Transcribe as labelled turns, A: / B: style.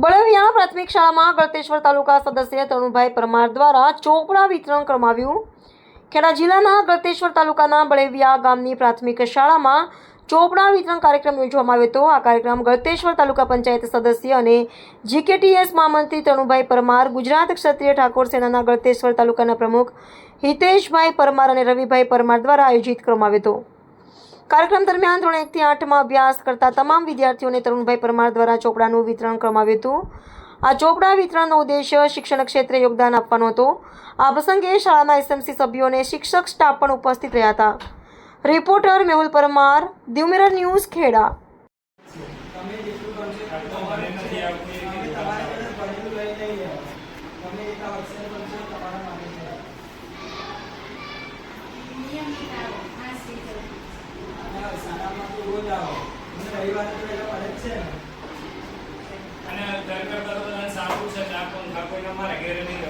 A: બળવિયા પ્રાથમિક શાળામાં ગળતેશ્વર તાલુકા સદસ્ય તરુણભાઈ પરમાર દ્વારા ચોપડા વિતરણ કરવામાં આવ્યું. ખેડા જિલ્લાના ગળતેશ્વર તાલુકાના બળવિયા ગામની પ્રાથમિક શાળામાં ચોપડા વિતરણ કાર્યક્રમ યોજવામાં આવ્યો હતો. આ કાર્યક્રમ ગળતેશ્વર તાલુકા પંચાયત સદસ્ય અને જીકેટીએસ મહામંત્રી તરુણભાઈ પરમાર, ગુજરાત ક્ષત્રિય ઠાકોર સેનાના ગળતેશ્વર તાલુકાના પ્રમુખ હિતેશભાઈ પરમાર અને રવિભાઈ પરમાર દ્વારા આયોજિત કરવામાં આવ્યો હતો. કાર્યક્રમ દરમિયાન ધોરણ 1 થી 8માં અભ્યાસ કરતા તમામ વિદ્યાર્થીઓને તરુણભાઈ પરમાર દ્વારા ચોપડાનું વિતરણ કરવામાં આવ્યું હતું. આ ચોપડા વિતરણનો ઉદ્દેશ્ય શિક્ષણ ક્ષેત્રે યોગદાન આપવાનો હતો. આ પ્રસંગે શાળાના એસએમસી સભ્યો અને શિક્ષક સ્ટાફ પણ ઉપસ્થિત રહ્યા હતા. Reporter Mehul Parmar, Diu mirror news, Kheda.
B: અને ઘર કરતા તો સારું છે, કોઈના મારા ઘેરે નહીં